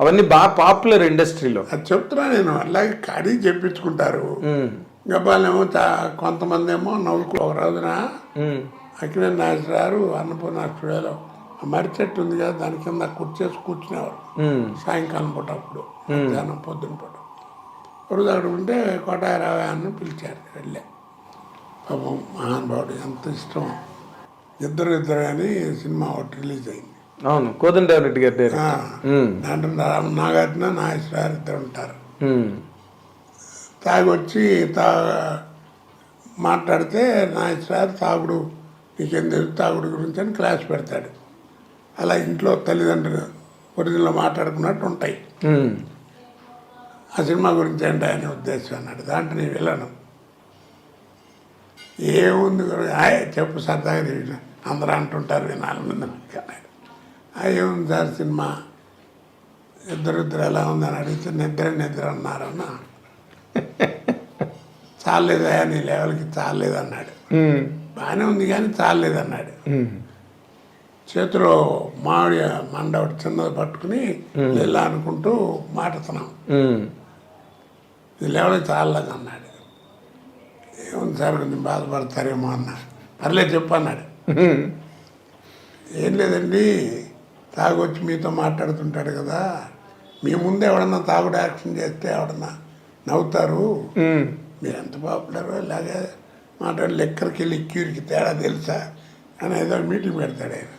అవన్నీ బాగా పాపులర్ ఇండస్ట్రీలో. అది చెప్తున్నా నేను. అలాగే కడిగి చెప్పించుకుంటారు. గబ్బాలేమో కొంతమంది ఏమో నవ్వుకు ఒక రోజున అక్కినేని నాగేశ్వరరావు అన్నపూర్ణ స్టూడియోలో మర్రి చెట్టు ఉంది కదా, దాని కింద కుర్చేసి కూర్చునేవారు సాయంకాలం పూట. అప్పుడు మధ్యాహ్నం పొద్దున పూట రోజు అక్కడ ఉంటే కోటారావు అన్న పిలిచారు. వెళ్ళే పాపం మహానుభావుడు, ఎంత ఇష్టం. ఇద్దరు అని సినిమా ఒకటి రిలీజ్ అయింది. అవును, కోదండరామిరెడ్డి గారి దాంట్లో నాగార్జున నాగేశ్వరరావు ఇద్దరు ఉంటారు. తాగొచ్చి మాట్లాడితే నాగేశ్వరరావు తాగుడు నీకేం తెలుసు తాగుడు గురించి అని క్లాస్ పెడతాడు. అలా ఇంట్లో తల్లిదండ్రులు ఒరిజినల్ మాట్లాడుకున్నట్టు ఉంటాయి. ఆ సినిమా గురించి ఏంటి అనే ఉద్దేశం అన్నాడు. దాంట్లో నేను వెళ్ళను. ఏముంది చెప్పు సరదాగా అందరూ అంటుంటారు వినాలి ముందు అన్నాడు. ఏముంది సార్ సినిమా, ఇద్దరు ఎలా ఉందని అడిగితే నిద్ర అన్నారన్న. చాలేదా నీ లెవెల్కి చాలేదన్నాడు. బాగానే ఉంది కానీ చాలేదన్నాడు. చేతిలో మామిడి మండ ఒకటి చిన్నది పట్టుకుని ఇలా అనుకుంటూ మాట్లాడుతున్నాం. ఇది లెవెల్కి చాలేదు అన్నాడు. ఏముంది సార్ కొంచెం బాధపడతారేమో అన్నాడు. పర్లేదు చెప్పు అన్నాడు. ఏం లేదండి, తాగొచ్చి మీతో మాట్లాడుతుంటాడు కదా, మీ ముందు ఎవడన్నా తాగుడు యాక్షన్ చేస్తే ఎవడన్నా నవ్వుతారు. మీరు ఎంత పాపులరో ఇలాగే మాట్లాడి లెక్కరికి లిక్యూరికి తేడా తెలుసా అని ఏదో మీటింగ్ పెడతాడు ఆయన.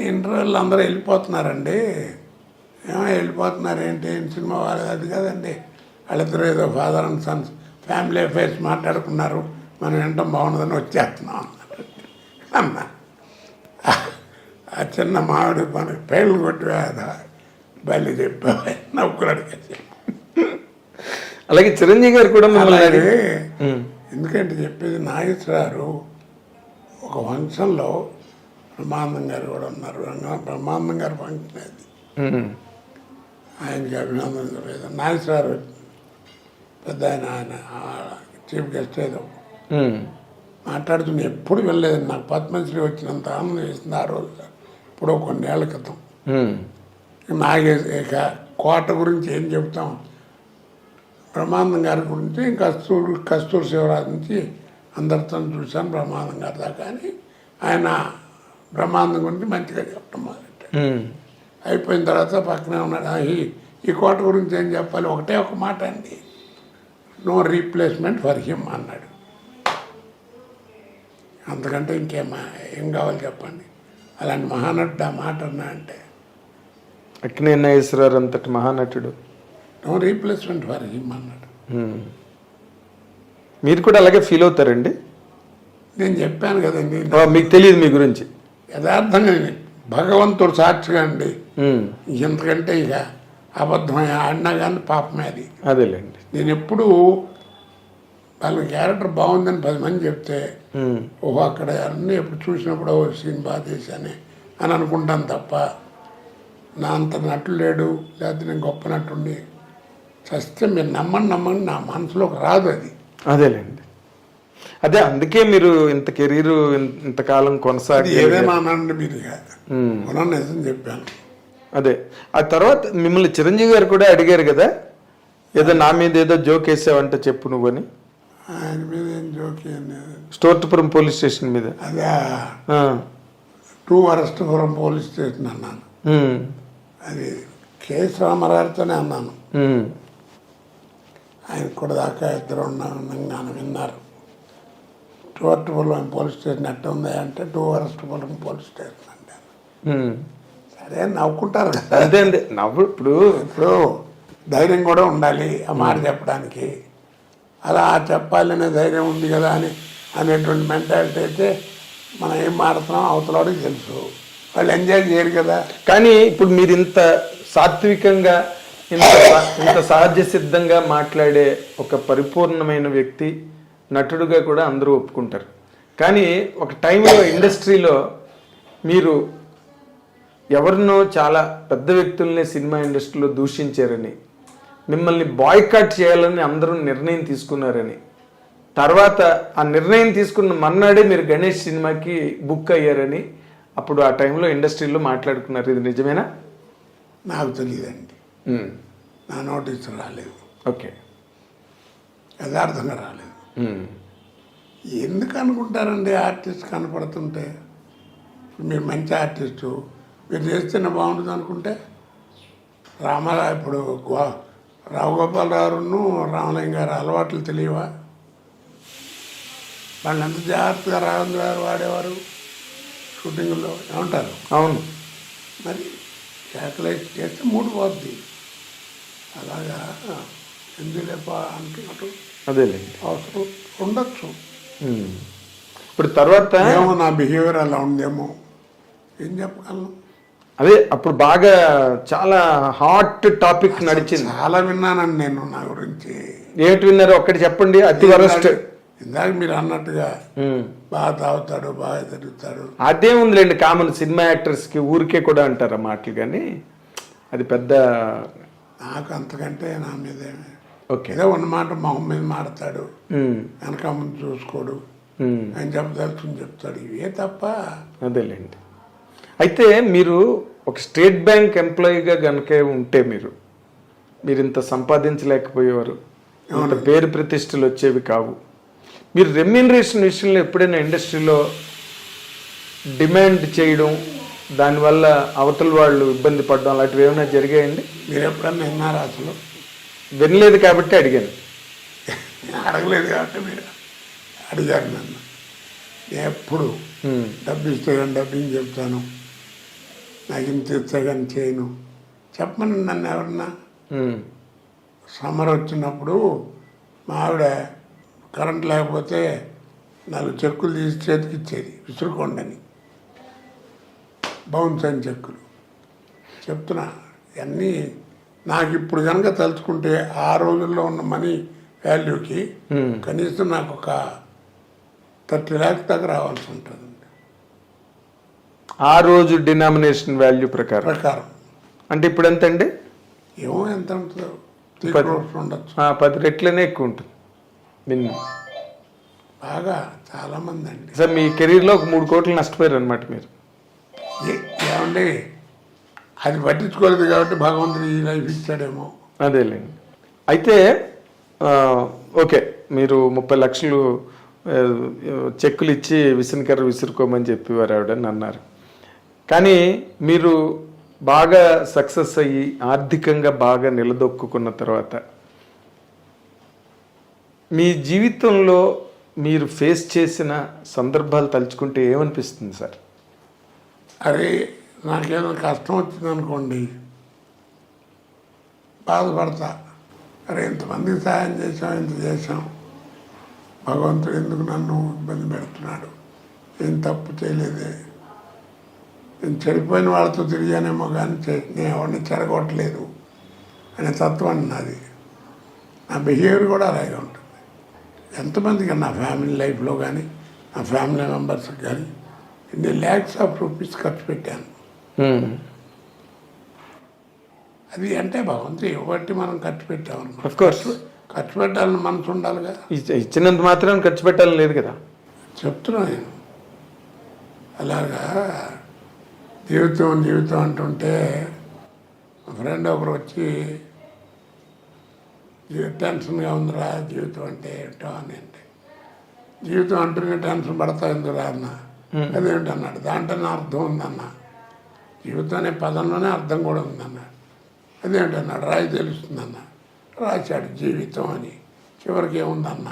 ఇంటర్వ్యూలు అందరూ వెళ్ళిపోతున్నారండి. వెళ్ళిపోతున్నారు ఏంటి, సినిమా వాళ్ళు అది కదండి, వాళ్ళిద్దరూ ఏదో father and Sons family affairs మాట్లాడుకున్నారు, మనం వినటం బాగుండదని వచ్చేస్తున్నాం అన్నారు. అన్నా ఆ చిన్న మామిడి మనకి పేర్లు కొట్టివేద బయలు చెప్పా నవ్వుకున్నాడు. అలాగే చిరంజీవి గారు కూడా అలాగే ఎందుకంటే చెప్పేది నాగేశ్వరరావు ఒక ఫంక్షన్లో బ్రహ్మానందం గారు కూడా ఉన్నారు. బ్రహ్మానందం గారు ఫంక్షన్ అది, ఆయనకి అభినందన లేదు. నాగేశ్వరరావు పెద్ద ఆయన చీఫ్ గెస్ట్ ఏదో మాట్లాడుతున్నా. ఎప్పుడు వెళ్ళలేదు. నాకు పద్మశ్రీ వచ్చినంత ఆనందం వేసింది ఆ రోజు, ఇప్పుడు కొన్నేళ్ల క్రితం. ఇక కోట గురించి ఏం చెప్తాం, బ్రహ్మానందం గారి గురించి కస్తూరి శివరాజు నుంచి అందరితో చూశాను బ్రహ్మానందం గారి దాకా. అని ఆయన బ్రహ్మానందం గురించి మంచిగా చెప్పడం మొదలెట్టాడు. అయిపోయిన తర్వాత పక్కనే ఉన్నాడు. ఈ కోట గురించి ఏం చెప్పాలి, ఒకటే ఒక మాట అండి, నో రీప్లేస్మెంట్ ఫర్ హిమ్ అన్నాడు. అంతకంటే ఏం కావాలి చెప్పండి. అలాంటి మహానటుడు ఆ మాట అన్నా అంటే, అక్కినేని నాగేశ్వరరావు అంతటి మహానటుడు, నో రీప్లేస్మెంట్ ఫర్ హిమ్ అన్నాడు. మీరు కూడా అలాగే ఫీల్ అవుతారండి? నేను చెప్పాను కదండి, మీకు తెలియదు మీ గురించి. యథార్థంగా భగవంతుడు సాక్షిగా అండి, ఇంతకంటే ఇక అబద్ధం ఆడినా కానీ పాపమే అది. అదేలేండి. నేను ఎప్పుడు వాళ్ళ క్యారెక్టర్ బాగుందని 10 మంది చెప్తే ఓహో అక్కడ అన్నీ ఎప్పుడు చూసినప్పుడు ఓ సీన్ బాగా చేశానే అని అనుకుంటాను తప్ప, నా అంత నటుడు లేడు, లేకపోతే నేను గొప్ప నటుండి చస్తే మీరు నమ్మండి నా మనసులోకి రాదు అది. అదేలేండి. అదే అందుకే మీరు ఇంత కెరీర్ ఇంతకాలం కొనసాగి ఏదైనా అనండి మీరు నిజం చెప్పాను. అదే ఆ తర్వాత మిమ్మల్ని చిరంజీవి గారు కూడా అడిగారు కదా, ఏదో నా మీద ఏదో జోక్ వేసావంటే చెప్పు నువ్వని. ఆయన మీద ఏం జోక్ స్టోర్పురం పోలీస్ స్టేషన్ మీద. అదే 2 వరస్టపురం పోలీస్ స్టేషన్ అన్నాను. అది కేఎస్ రామారావుతోనే అన్నాను. ఆయన కూడా దాకా ఇద్దరు ఉన్నాను విన్నారు. టూవర్టపురం పోలీస్ స్టేషన్ ఎట్ట ఉంది అంటే 2 వరస్టపురం పోలీస్ స్టేషన్ అంటారు. సరే నవ్వుకుంటారు కదా. అంతే అంతే నవ్వు. ఇప్పుడు ధైర్యం కూడా ఉండాలి ఆ మాట చెప్పడానికి. అలా చెప్పాలనే ధైర్యం ఉంది కదా అనేటువంటి మెంటాలిటీ అయితే మనం ఏం మాడుతున్నాం అవతలవాడికి తెలుసు, వాళ్ళు ఎంజాయ్ చేయరు కదా. కానీ ఇప్పుడు మీరు ఇంత సాత్వికంగా ఇంత సహజ సిద్ధంగా మాట్లాడే ఒక పరిపూర్ణమైన వ్యక్తి, నటుడుగా కూడా అందరూ ఒప్పుకుంటారు. కానీ ఒక టైంలో ఇండస్ట్రీలో మీరు ఎవరినో చాలా పెద్ద వ్యక్తుల్ని సినిమా ఇండస్ట్రీలో దూషించారని, మిమ్మల్ని బాయ్కాట్ చేయాలని అందరూ నిర్ణయం తీసుకున్నారని, తర్వాత ఆ నిర్ణయం తీసుకున్న మర్నాడే మీరు గణేష్ సినిమాకి బుక్ అయ్యారని అప్పుడు ఆ టైంలో ఇండస్ట్రీలో మాట్లాడుకున్నారు. ఇది నిజమేనా? నాకు తెలియదండి. ఉమ్, నా నోటీసు రాలేదు, ఓకే. యథార్థంగా రాలేదు. ఉమ్, ఎందుకు అనుకుంటారండి ఆర్టిస్ట్ కనపడుతుంటే? మీరు మంచి ఆర్టిస్టు, మీరు చేస్తేనే బాగుంటుంది అనుకుంటే రామారావు ఇప్పుడు రావు గోపాలరావును రామలింగ గారు అలవాట్లు తెలియవా? వాళ్ళు ఎంత జాగ్రత్తగా రాఘవేంద్ర గారు వాడేవారు షూటింగ్లో, ఏమంటారు? అవును. మరి క్యాల్కులేట్ చేస్తే మూడు పోద్ది. అలాగా ఎందులేప అంటున్నట్టు అదేలేండి. అవసరం ఉండొచ్చు. ఉమ్. ఇప్పుడు తర్వాత ఏమో నా బిహేవియర్ అలా ఉందేమో, ఏం చెప్పగలను. అదే అప్పుడు బాగా చాలా హాట్ టాపిక్ నడిచింది. చాలా విన్నానండి నేను నా గురించి. ఏమిటి విన్నారు ఒక్కటి చెప్పండి, అతి వరస్ట్. ఇందాక మీరు అన్నట్టుగా బాగా తాగుతాడు, బాగా తిరుగుతాడు. అదే ఉందిలేండి, కామన్ సినిమా యాక్టర్స్కి ఊరికే కూడా అంటారు ఆ మాటలు, కానీ అది పెద్ద నాకు అంతకంటే నా మీద ఓకే. ఏదో ఉన్నమాట మొహం మీద మాడతాడు, వెనక ముందు చూసుకోడు, ఆయన చెప్పదలుచుకుని చెప్తాడు, ఇవే తప్ప. అదేలేండి. అయితే మీరు ఒక స్టేట్ బ్యాంక్ ఎంప్లాయీగా కనుక ఉంటే మీరు ఇంత సంపాదించలేకపోయేవారు, ఇంత పేరు ప్రతిష్టలు వచ్చేవి కావు. మీరు రెమ్యూనరేషన్ విషయంలో ఎప్పుడైనా ఇండస్ట్రీలో డిమాండ్ చేయడం, దానివల్ల అవతల వాళ్ళు ఇబ్బంది పడడం అలాంటివి ఏమైనా జరిగాయండి? మీరు ఎప్పుడన్నా విన్నారా? అసలు వినలేదు కాబట్టి అడిగాను. అడగలేదు కాబట్టి మీరు అడిగారు నన్ను. నేను ఎప్పుడు డబ్బు ఇస్తే కానీ డబ్బింగ్ చెప్తాను, నాకు ఇంత ఇస్తే కానీ చేయను చెప్పమని నన్ను ఎవరన్నా. సమ్మర్ వచ్చినప్పుడు మా ఆవిడ కరెంట్ లేకపోతే 4 చెక్కులు తీసి చేతికి ఇచ్చేది, విసురుకోండని, బౌన్స్ అని చెక్కులు. చెప్తున్నా ఇవన్నీ నాకు ఇప్పుడు కనుక తలుచుకుంటే ఆ రోజుల్లో ఉన్న మనీ వాల్యూకి కనీసం నాకు ఒక 30 lakhs దాకా రావాల్సి ఉంటుంది ఆ రోజు డినామినేషన్ వాల్యూ ప్రకారం. అంటే ఇప్పుడు ఎంత అండి? ఏమో ఎంత ఉంటుందో, 3 crores ఉండొచ్చు. 10 రెట్లనే ఎక్కువ ఉంటుంది మినిమం. బాగా చాలామంది అండి. సార్ మీ కెరీర్లో ఒక 3 కోట్లు నష్టపోయారు అనమాట మీరు. ఏమండి, అది పట్టించుకోలేదు కాబట్టి భగవంతుడు ఈ లైఫ్ ఇచ్చాడేమో. అదేలేండి. అయితే ఓకే, మీరు 30 లక్షలు చెక్కులు ఇచ్చి విసనకర్ర విసురుకోమని చెప్పేవారు ఆవిడని అన్నారు. కానీ మీరు బాగా సక్సెస్ అయ్యి ఆర్థికంగా బాగా నిలదొక్కున్న తర్వాత మీ జీవితంలో మీరు ఫేస్ చేసిన సందర్భాలు తలుచుకుంటే ఏమనిపిస్తుంది సార్? అరే, నాకేదో కష్టం వచ్చిందనుకోండి బాధపడతా. అరే, ఇంతమందికి సహాయం చేసాం, ఇంత చేసాం, భగవంతుడు ఎందుకు నన్ను ఇబ్బంది పెడుతున్నాడు, ఏం తప్పు చేయలేదే, నేను చెడిపోయిన వాళ్ళతో తిరిగానేమో కానీ నేను ఎవరిని చెడగొట్టలేదు అనే తత్వం నాది. నా బిహేవియర్ కూడా అలాగే ఉంటుంది. ఎంతమందికి నా ఫ్యామిలీ లైఫ్లో కానీ నా ఫ్యామిలీ మెంబర్స్కి కానీ ఇన్ని lakhs of rupees ఖర్చు పెట్టాను. అది అంటే భగవంతుడు ఇవ్వబట్టి మనం ఖర్చు పెట్టామనుకో, ఖర్చు పెట్టాలని మనసు ఉండాలిగా. ఇచ్చినంత మాత్రం ఖర్చు పెట్టాలని లేదు కదా. చెప్తున్నా నేను. అలాగా జీవితం అంటుంటే మా ఫ్రెండ్ ఒకరు వచ్చి, టెన్షన్గా ఉందిరా జీవితం అంటే ఏమిటో అని. అంటే జీవితం అంటూనే టెన్షన్ పడతా ఎందుకురా అన్న. అదేంటన్నాడు, దాంట్లోనే అర్థం ఉందన్న, జీవితం అనే పదంలోనే అర్థం కూడా ఉందన్నాడు. అదేంటన్నాడు, రాయి తెలుస్తుందన్న. రాశాడు జీవితం అని, చివరికి ఏముందన్న,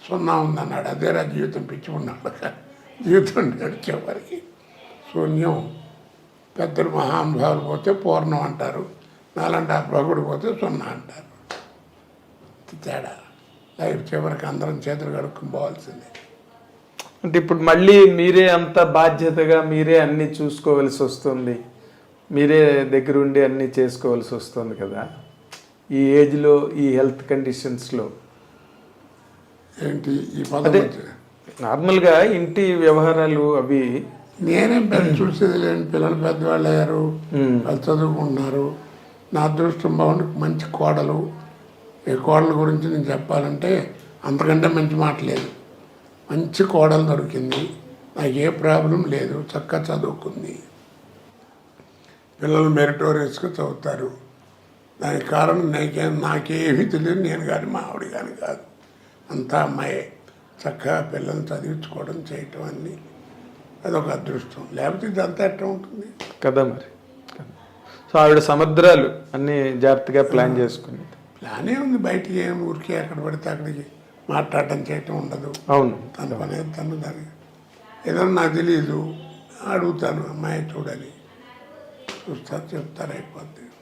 0 ఉందన్నాడు. అదేరా జీవితం, పిచ్చి ఉన్నాడు జీవితం అంటే చివరికి శూన్యం. పెద్దలు మహానుభావులు పోతే పూర్ణం అంటారు, నాలంటే ఆ ప్రగుడు పోతే 0 అంటారు. తేడా. లైఫ్ చివరికి అందరం చేతులు కడుక్కుని పోవాల్సిందే. అంటే ఇప్పుడు మళ్ళీ మీరే అంత బాధ్యతగా మీరే అన్నీ చూసుకోవాల్సి వస్తుంది, మీరే దగ్గరుండి అన్నీ చేసుకోవాల్సి వస్తుంది కదా ఈ ఏజ్లో, ఈ హెల్త్ కండిషన్స్లో. ఏంటి ఈ పదం? నార్మల్గా ఇంటి వ్యవహారాలు అవి నేనేం పెద్ద చూసేది లేని, పిల్లలు పెద్దవాళ్ళు అయ్యారు, వాళ్ళు చదువుకుంటున్నారు. నా అదృష్టం బాగుండి మంచి కోడలు. ఈ కోడల గురించి నేను చెప్పాలంటే అంతకంటే మంచి మాట లేదు. మంచి కోడలు దొరికింది, నాకు ఏ ప్రాబ్లం లేదు, చక్కగా చదువుకుంది. పిల్లలు మెరిటోరియస్గా చదువుతారు. దానికి కారణం నాకేమీ తెలియదు, నేను కానీ మా ఆవిడ కానీ కాదు. అంతా అమ్మాయే చక్కగా పిల్లల్ని చదివించుకోవడం చేయటం అన్నీ అదొక అదృష్టం. లేకపోతే ఇదంతా ఎట్లా ఉంటుంది కదా మరి. సో ఆవిడ సముద్రాలు అన్ని జాగ్రత్తగా ప్లాన్ చేసుకుని ప్లానే ఉంది. బయటికి ఏం ఊరికి ఎక్కడ పడితే అక్కడికి మాట్లాడటం చేయటం ఉండదు. అవును. తన పని తను దానికి ఏదన్నా నాకు తెలియదు అడుగుతాను, అమ్మాయి చూడని చూస్తారు, చెప్తారు, అయిపోద్ది.